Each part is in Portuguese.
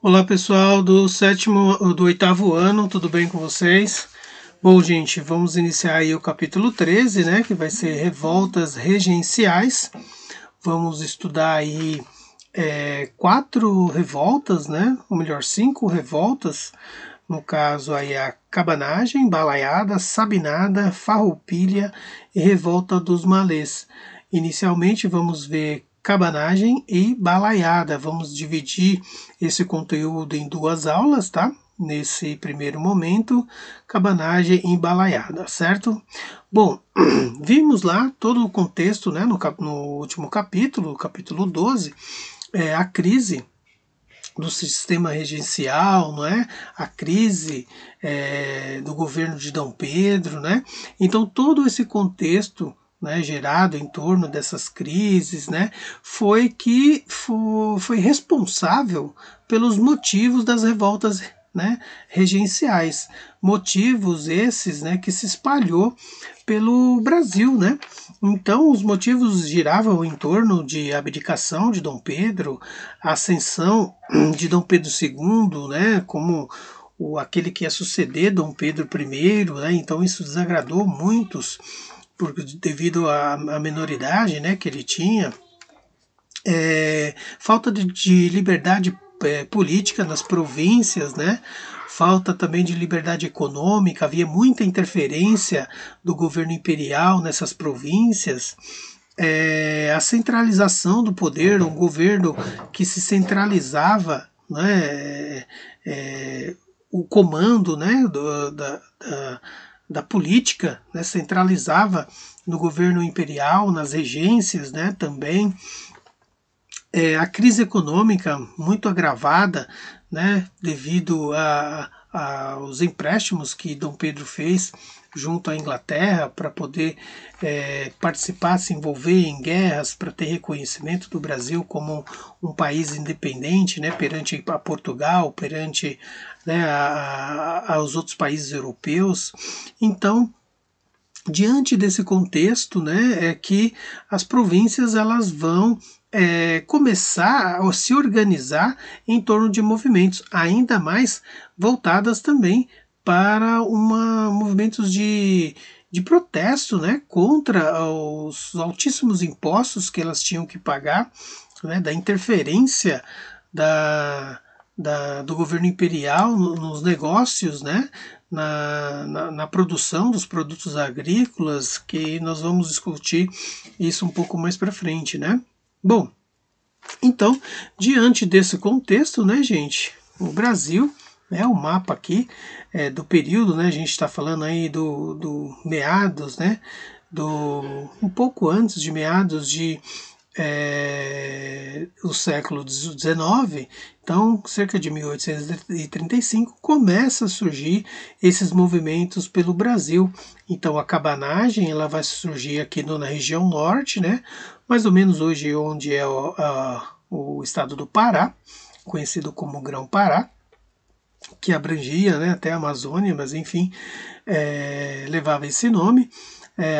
Olá pessoal do oitavo ano, tudo bem com vocês? Bom, gente, vamos iniciar aí o capítulo 13, né, que vai ser revoltas regenciais. Vamos estudar aí quatro revoltas, né, ou melhor, cinco revoltas, no caso aí a cabanagem, balaiada, sabinada, farroupilha e revolta dos malês. Inicialmente vamos ver cabanagem e balaiada. Vamos dividir esse conteúdo em duas aulas, tá? Nesse primeiro momento, cabanagem e balaiada, certo? Bom, vimos lá todo o contexto, né, no último capítulo, capítulo 12, a crise do sistema regencial, não é? A crise do governo de Dom Pedro, né? Então todo esse contexto, né, gerado em torno dessas crises, né, foi responsável pelos motivos das revoltas, né, regenciais, motivos esses, né, que se espalhou pelo Brasil, né? Então os motivos giravam em torno de abdicação de Dom Pedro, a ascensão de Dom Pedro II, né, como aquele que ia suceder Dom Pedro I, né? Então isso desagradou muitos devido à menoridade, né, que ele tinha, falta de liberdade política nas províncias, né? Falta também de liberdade econômica, havia muita interferência do governo imperial nessas províncias. A centralização do poder, um governo que se centralizava, né, o comando, né, da política, né, centralizava no governo imperial, nas regências, né, também. A crise econômica muito agravada, né, devido aos empréstimos que Dom Pedro fez junto à Inglaterra para poder participar, se envolver em guerras, para ter reconhecimento do Brasil como um país independente, né, perante a Portugal, perante, né, aos outros países europeus. Então, diante desse contexto, né, é que as províncias elas vão começar a se organizar em torno de movimentos ainda mais voltadas também para movimentos de protesto, né, contra os altíssimos impostos que elas tinham que pagar, né, da interferência do governo imperial nos negócios, né, na produção dos produtos agrícolas, que nós vamos discutir isso um pouco mais para frente, né? Bom, então, diante desse contexto, né, gente, o Brasil, né, o mapa aqui do período, né, a gente está falando aí do meados, né, um pouco antes de meados do século XIX, então cerca de 1835 começa a surgir esses movimentos pelo Brasil. Então a cabanagem ela vai surgir aqui na região norte, né, mais ou menos hoje onde é o estado do Pará, conhecido como Grão-Pará, que abrangia, né, até a Amazônia, mas enfim, levava esse nome.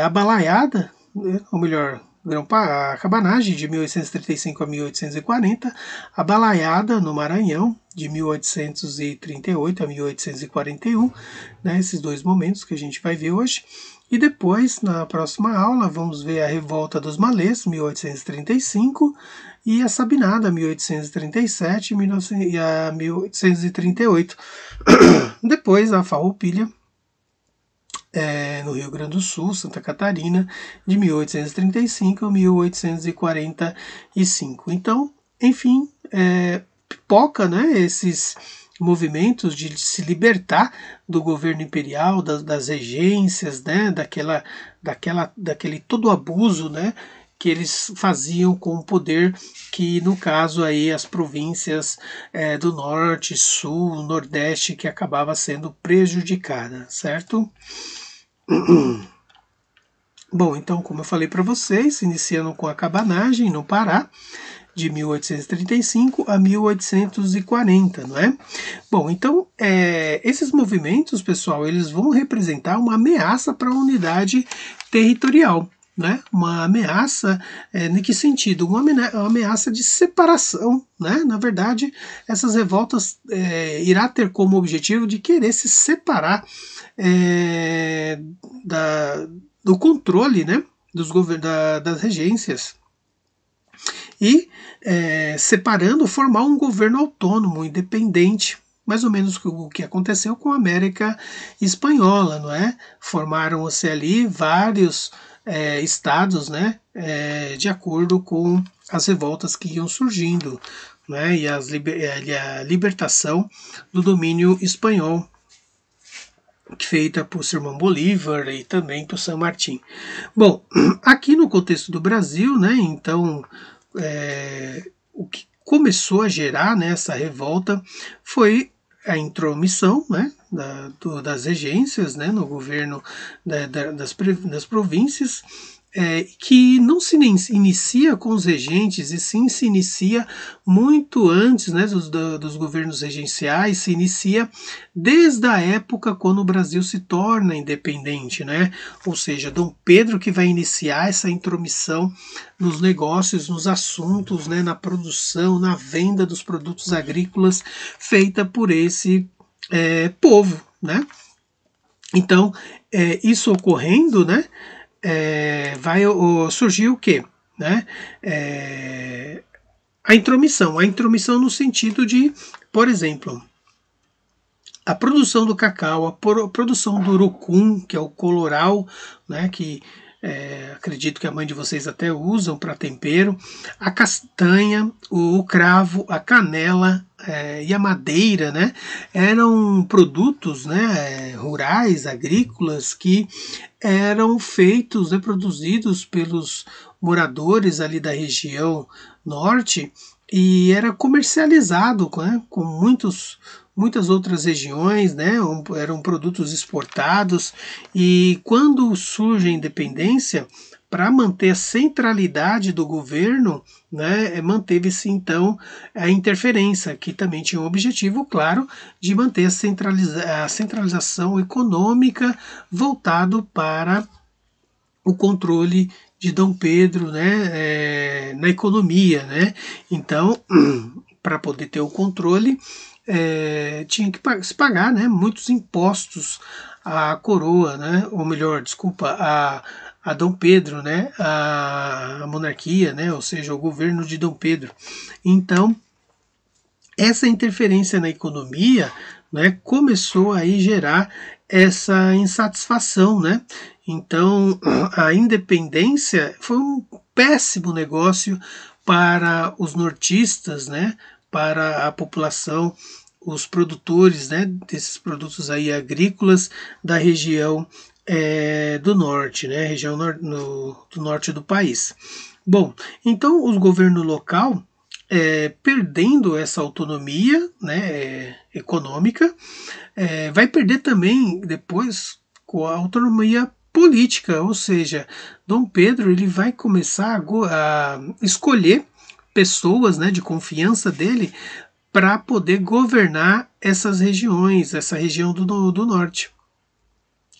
A balaiada, né, ou melhor, a cabanagem de 1835 a 1840, a balaiada no Maranhão de 1838 a 1841, né, esses dois momentos que a gente vai ver hoje. E depois, na próxima aula, vamos ver a Revolta dos Malês, 1835, e a Sabinada, 1837 e a 1838. Depois, a Farroupilha, no Rio Grande do Sul, Santa Catarina, de 1835 a 1845. Então, enfim, pipoca, né, esses movimentos de se libertar do governo imperial, das regências, né, daquele todo abuso, né, que eles faziam com o poder, que no caso aí as províncias do norte, sul, nordeste, que acabava sendo prejudicada, certo? Bom, então, como eu falei para vocês, iniciando com a cabanagem no Pará, de 1835 a 1840, não é? Bom, então, esses movimentos, pessoal, eles vão representar uma ameaça para a unidade territorial. né, uma ameaça, em que sentido? Uma ameaça de separação, né? Na verdade, essas revoltas irá ter como objetivo de querer se separar da, do controle, né, das regências e separando, formar um governo autônomo, independente, mais ou menos o que aconteceu com a América Espanhola, não é? Formaram-se ali vários estados, né, de acordo com as revoltas que iam surgindo, né, e a libertação do domínio espanhol, feita por Simão Bolívar e também por San Martín. Bom, aqui no contexto do Brasil, né, então o que começou a gerar, né, essa revolta foi a intromissão, né, das regências, né, no governo das províncias, que não se inicia com os regentes, e sim se inicia muito antes, né, dos governos regenciais, se inicia desde a época quando o Brasil se torna independente, né? Ou seja, Dom Pedro que vai iniciar essa intromissão nos negócios, nos assuntos, né, na produção, na venda dos produtos agrícolas feita por esse povo, né? Então, isso ocorrendo, né, vai surgir o quê? Né? A intromissão no sentido de, por exemplo, a produção do cacau, a produção do urucum, que é o coloral, né, que acredito que a mãe de vocês até usam para tempero, a castanha, o cravo, a canela e a madeira, né, eram produtos, né, rurais, agrícolas, que eram feitos, né, produzidos pelos moradores ali da região norte e era comercializado, né, com muitas outras regiões, né, eram produtos exportados, e quando surge a independência, para manter a centralidade do governo, né, manteve-se então a interferência, que também tinha o objetivo, claro, de manter a centralização econômica voltado para o controle de Dom Pedro, né, na economia, né? Então, para poder ter o controle, tinha que se pagar, né, muitos impostos à coroa, né, ou melhor, desculpa, a Dom Pedro, né, a monarquia, né, ou seja, o governo de Dom Pedro. Então, essa interferência na economia, né, começou aí gerar essa insatisfação, né? Então, a independência foi um péssimo negócio para os nortistas, né, para a população, os produtores, né, desses produtos aí agrícolas da região do norte, né, região do norte do país. Bom, então o governo local, perdendo essa autonomia, né, econômica, vai perder também depois com a autonomia política, ou seja, Dom Pedro ele vai começar a escolher pessoas, né, de confiança dele para poder governar essas regiões, essa região do norte.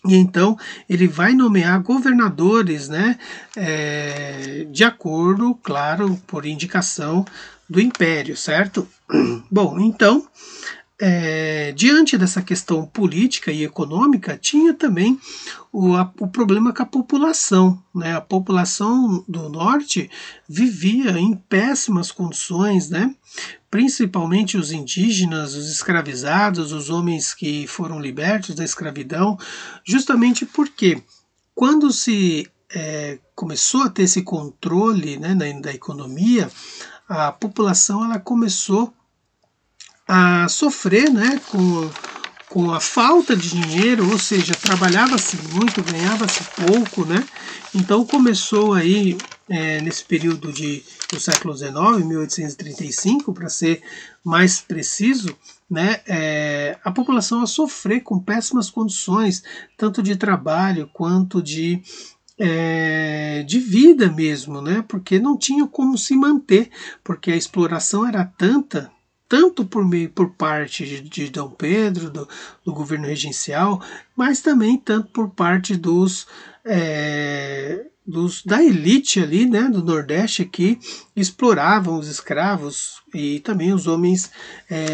E então ele vai nomear governadores, né, de acordo, claro, por indicação do Império, certo? Bom, então, diante dessa questão política e econômica, tinha também o problema com a população, né? A população do norte vivia em péssimas condições, né? Principalmente os indígenas, os escravizados, os homens que foram libertos da escravidão, justamente porque quando se começou a ter esse controle, né, da economia, a população ela começou a sofrer, né, com a falta de dinheiro, ou seja, trabalhava-se muito, ganhava-se pouco, né? Então começou aí, nesse período do século XIX, 1835, para ser mais preciso, né, a população a sofrer com péssimas condições, tanto de trabalho quanto de vida mesmo, né? Porque não tinha como se manter, porque a exploração era tanta, tanto por parte de Dom Pedro, do governo regencial, mas também tanto por parte da elite ali, né, do Nordeste, que exploravam os escravos e também os homens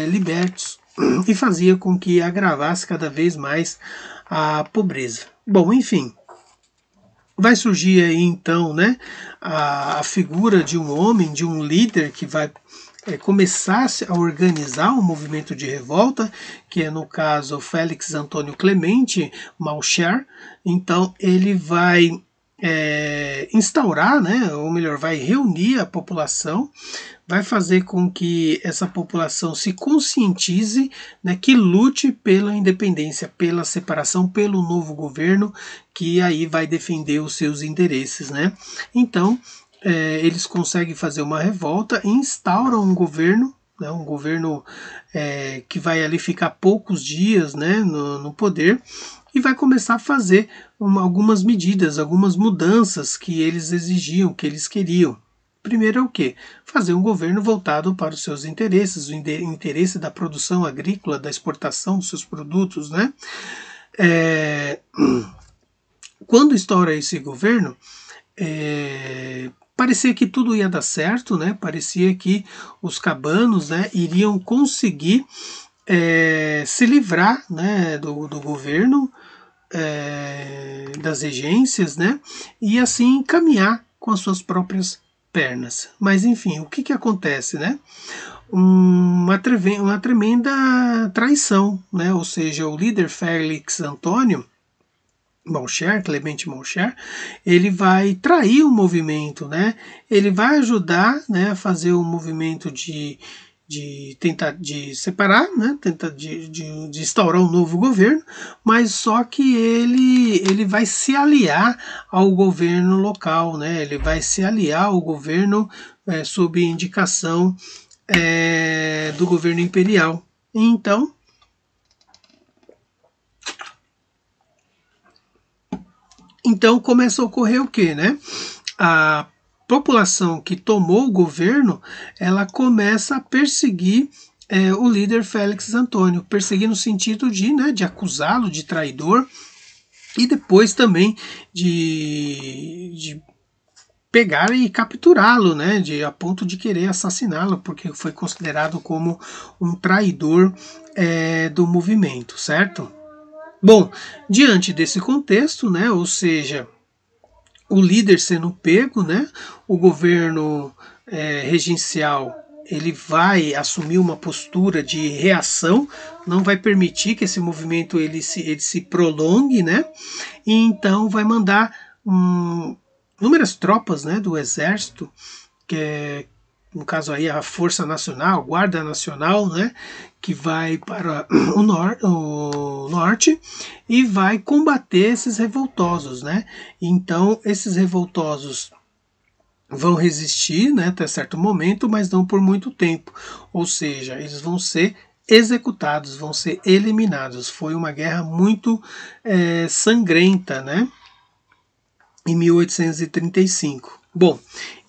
libertos, e fazia com que agravasse cada vez mais a pobreza. Bom, enfim, vai surgir aí então, né, a figura de um homem, de um líder que vai começar a organizar um movimento de revolta, que é no caso Félix Antônio Clemente Malcher. Então ele vai instaurar, né, ou melhor, vai reunir a população, vai fazer com que essa população se conscientize, né, que lute pela independência, pela separação, pelo novo governo, que aí vai defender os seus interesses, né? Então, eles conseguem fazer uma revolta e instauram um governo, né, um governo que vai ali ficar poucos dias, né, no poder, e vai começar a fazer algumas medidas, algumas mudanças que eles exigiam, que eles queriam. Primeiro é o quê? Fazer um governo voltado para os seus interesses, o interesse da produção agrícola, da exportação dos seus produtos, né? Quando estoura esse governo, parecia que tudo ia dar certo, né? Parecia que os cabanos, né, iriam conseguir se livrar, né, do governo, das regências, né, e assim caminhar com as suas próprias pernas. Mas enfim, o que acontece, né? Uma tremenda traição, né? Ou seja, o líder Félix Antônio Malcher, Clemente Malcher, ele vai trair o movimento, né? Ele vai ajudar, né, a fazer o movimento de tentar de separar, né, tentar de instaurar um novo governo, mas só que ele vai se aliar ao governo local, né? Ele vai se aliar ao governo sob indicação do governo imperial. Então começa a ocorrer o quê, né? A população que tomou o governo, ela começa a perseguir o líder Félix Antônio, perseguir no sentido de acusá-lo de traidor e depois também de pegar e capturá-lo, né, a ponto de querer assassiná-lo, porque foi considerado como um traidor do movimento, certo? Bom, diante desse contexto, né, ou seja, o líder sendo pego, né, o governo regencial ele vai assumir uma postura de reação, não vai permitir que esse movimento ele se prolongue, né, e então vai mandar inúmeras tropas, né, do exército, que é, no caso aí a Força Nacional, a Guarda Nacional, né, que vai para o norte e vai combater esses revoltosos, né? Então esses revoltosos vão resistir, né, até certo momento, mas não por muito tempo. Ou seja, eles vão ser executados, vão ser eliminados. Foi uma guerra muito sangrenta, né? Em 1835. Bom,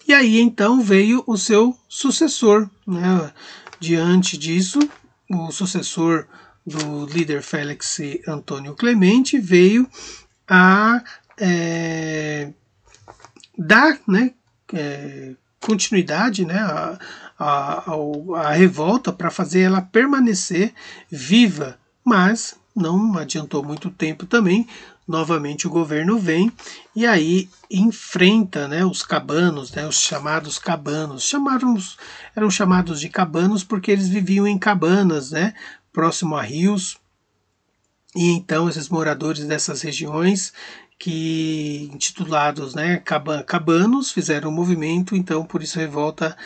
e aí então veio o seu sucessor, né? Diante disso, o sucessor do líder Félix Antônio Clemente veio a dar, né, continuidade, né, a revolta, para fazer ela permanecer viva, mas não adiantou muito tempo também. Novamente o governo vem e aí enfrenta, né, os cabanos, né, os chamados cabanos. Eram chamados de cabanos porque eles viviam em cabanas, né, próximo a rios. E então esses moradores dessas regiões, que intitulados, né, cabanos, fizeram um movimento, então por isso revolta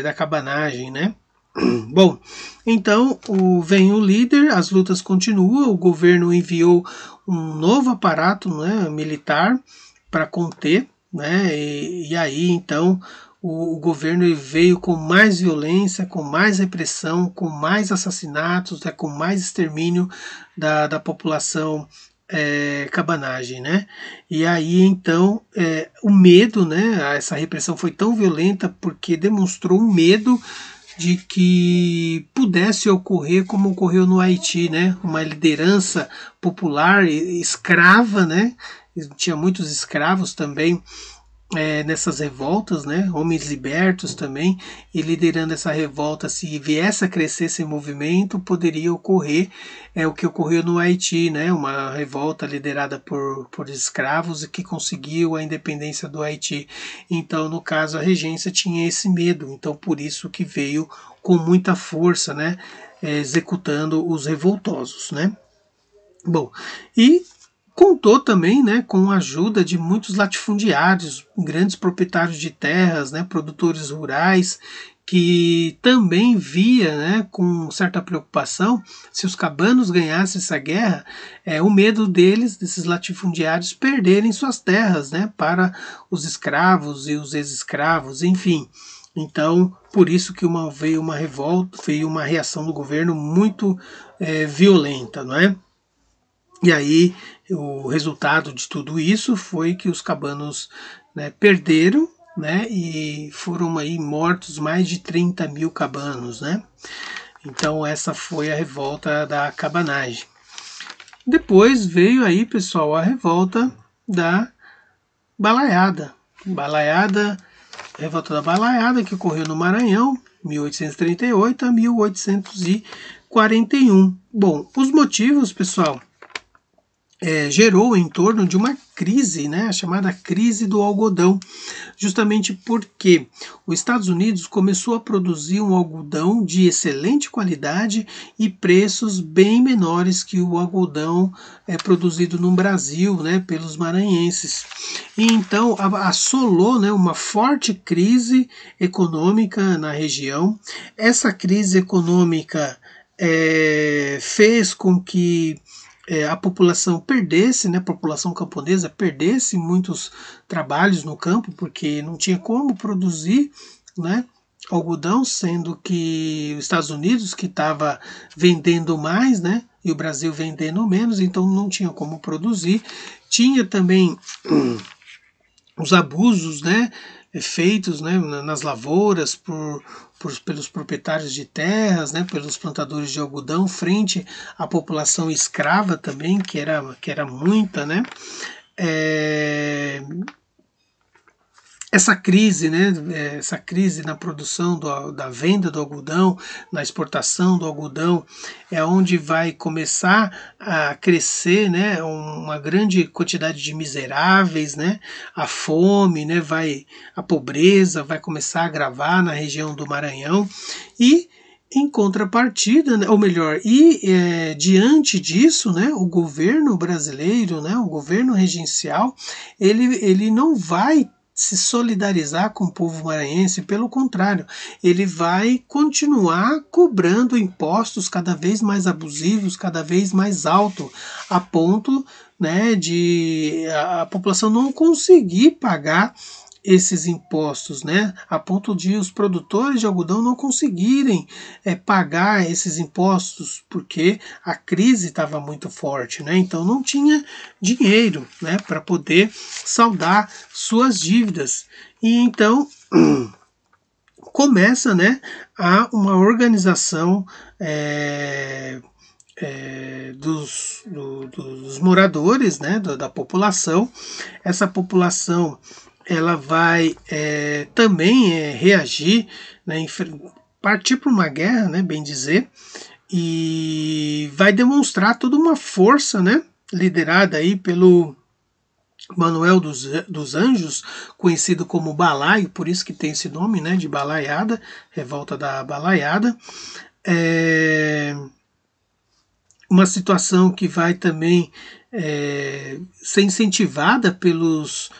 da cabanagem, né? Bom, então vem o líder, as lutas continuam, o governo enviou um novo aparato, né, militar para conter, né, e aí então o governo veio com mais violência, com mais repressão, com mais assassinatos, né, com mais extermínio da população cabanagem, né? E aí então o medo, né? Essa repressão foi tão violenta porque demonstrou um medo de que pudesse ocorrer como ocorreu no Haiti, né? Uma liderança popular escrava, né? tinha muitos escravos também nessas revoltas, né? Homens libertos também, e liderando essa revolta, se viesse a crescer esse movimento, poderia ocorrer o que ocorreu no Haiti, né? Uma revolta liderada por escravos e que conseguiu a independência do Haiti. Então, no caso, a regência tinha esse medo, então por isso que veio com muita força, né? Executando os revoltosos, né? Bom, e contou também, né, com a ajuda de muitos latifundiários, grandes proprietários de terras, né, produtores rurais, que também via, né, com certa preocupação, se os cabanos ganhassem essa guerra, o medo deles, desses latifundiários, perderem suas terras, né, para os escravos e os ex-escravos, enfim. Então, por isso que veio uma revolta, veio uma reação do governo muito violenta, não é? E aí o resultado de tudo isso foi que os cabanos, né, perderam, né, e foram aí mortos mais de 30 mil cabanos, né? Então essa foi a revolta da cabanagem. Depois veio aí, pessoal, a revolta da balaiada. Revolta da balaiada que ocorreu no Maranhão, 1838 a 1841. Bom, os motivos, pessoal, gerou em torno de uma crise, né, a chamada crise do algodão, justamente porque os Estados Unidos começou a produzir um algodão de excelente qualidade e preços bem menores que o algodão produzido no Brasil, né, pelos maranhenses. E então assolou, né, uma forte crise econômica na região. Essa crise econômica fez com que a população perdesse, né, a população camponesa perdesse muitos trabalhos no campo, porque não tinha como produzir, né, algodão, sendo que os Estados Unidos que estava vendendo mais, né, e o Brasil vendendo menos, então não tinha como produzir. Tinha também os abusos, né, feitos, né, nas lavouras pelos proprietários de terras, né, pelos plantadores de algodão, frente à população escrava também, que era muita, né? Essa crise, né, essa crise na produção da venda do algodão, na exportação do algodão, é onde vai começar a crescer, né, uma grande quantidade de miseráveis, né, a fome, né, a pobreza vai começar a agravar na região do Maranhão e em contrapartida, né, ou melhor, diante disso, né, o governo brasileiro, né, o governo regencial, ele não vai se solidarizar com o povo maranhense, pelo contrário, ele vai continuar cobrando impostos cada vez mais abusivos, cada vez mais alto, a ponto, né, de a população não conseguir pagar esses impostos, né, a ponto de os produtores de algodão não conseguirem pagar esses impostos, porque a crise estava muito forte, né, então não tinha dinheiro, né, para poder saldar suas dívidas. E então começa, né, uma organização dos moradores, né, da população. Essa população ela vai também reagir, né, partir para uma guerra, né, bem dizer, e vai demonstrar toda uma força, né, liderada aí pelo Manuel dos Anjos, conhecido como Balaio, por isso que tem esse nome, né, de balaiada, revolta da balaiada. Uma situação que vai também ser incentivada pelos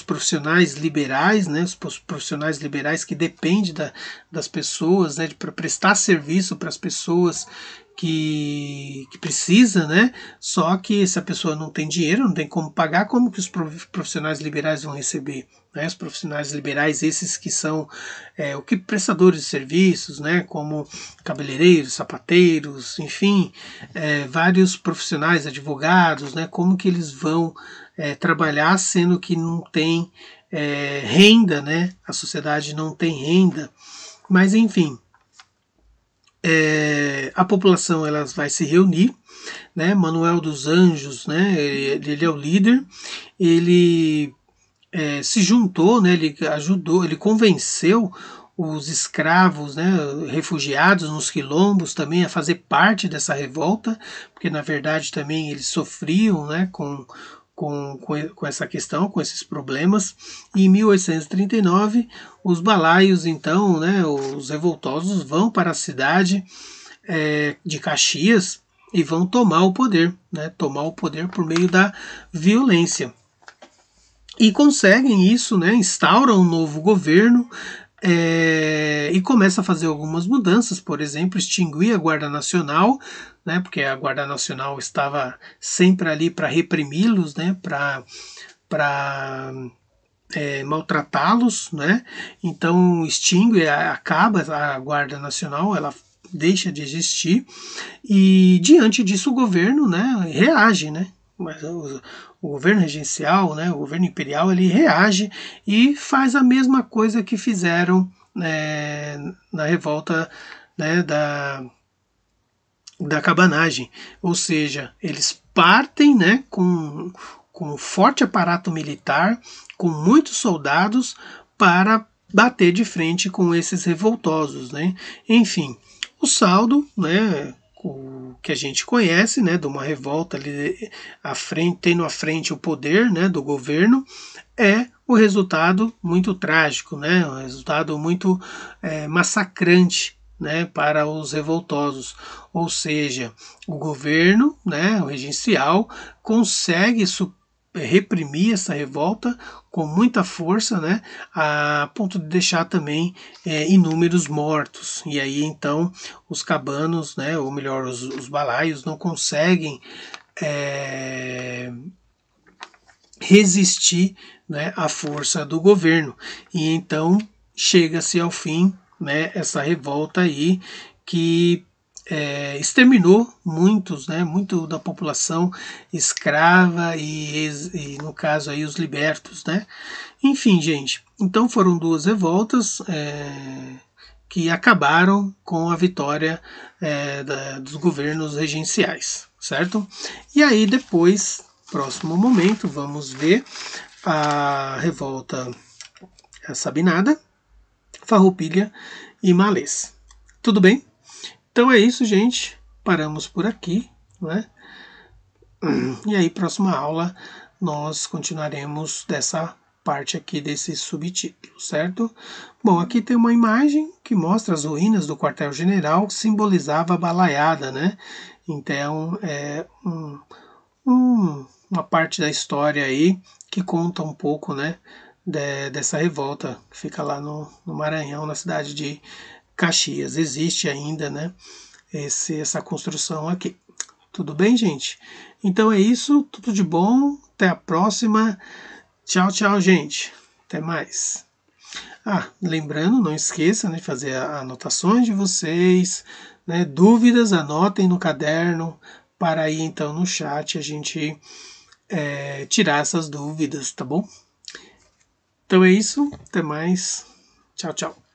profissionais liberais, né, os profissionais liberais que dependem das pessoas, né, para prestar serviço para as pessoas que precisa, né, só que se a pessoa não tem dinheiro, não tem como pagar, como que os profissionais liberais vão receber? Né? Os profissionais liberais, esses que são prestadores de serviços, né, como cabeleireiros, sapateiros, enfim, vários profissionais, advogados, né, como que eles vão trabalhar sendo que não tem renda, né? A sociedade não tem renda, mas enfim, a população ela vai se reunir, né? Manuel dos Anjos, né? Ele é o líder, ele se juntou, né? Ele ajudou, ele convenceu os escravos, né, refugiados nos quilombos também a fazer parte dessa revolta, porque na verdade também eles sofriam, né, com essa questão, com esses problemas. E em 1839, os balaios, então, né, os revoltosos vão para a cidade de Caxias e vão tomar o poder, né, tomar o poder por meio da violência. E conseguem isso, né, instauram um novo governo, e começa a fazer algumas mudanças, por exemplo, extinguir a Guarda Nacional, né, porque a Guarda Nacional estava sempre ali para reprimi-los, né, para maltratá-los, né, então extingue, acaba a Guarda Nacional, ela deixa de existir, e diante disso o governo, né, reage, né, mas o governo regencial, né, o governo imperial, ele reage e faz a mesma coisa que fizeram na revolta, né, da cabanagem, ou seja, eles partem, né, com um forte aparato militar, com muitos soldados para bater de frente com esses revoltosos, né? Enfim, o saldo, né, o que a gente conhece, né, de uma revolta ali à frente, tendo à frente o poder, né, do governo, é o resultado muito trágico, né, um resultado muito massacrante, né, para os revoltosos, ou seja, o governo, né, o regencial, consegue reprimir essa revolta com muita força, né, a ponto de deixar também inúmeros mortos. E aí então os cabanos, né, ou melhor, os balaios não conseguem resistir, né, à força do governo. E então chega-se ao fim, né, essa revolta aí que exterminou muitos, né, muito da população escrava e no caso aí os libertos, né. Enfim, gente, então foram duas revoltas que acabaram com a vitória dos governos regenciais, certo? E aí depois, próximo momento, vamos ver a revolta Sabinada, Farroupilha e Malês. Tudo bem? Então é isso, gente. Paramos por aqui, né? E aí, próxima aula, nós continuaremos dessa parte aqui desse subtítulo, certo? Bom, aqui tem uma imagem que mostra as ruínas do quartel-general, que simbolizava a balaiada, né? Então, é uma parte da história aí que conta um pouco, né, dessa revolta que fica lá no Maranhão, na cidade de Caxias. Existe ainda, né, essa construção aqui. Tudo bem, gente? Então é isso, tudo de bom, até a próxima. Tchau, tchau, gente. Até mais. Lembrando, não esqueça, né, de fazer anotações de vocês, né, dúvidas, anotem no caderno, para aí então no chat a gente tirar essas dúvidas, tá bom? Então é isso, até mais. Tchau, tchau.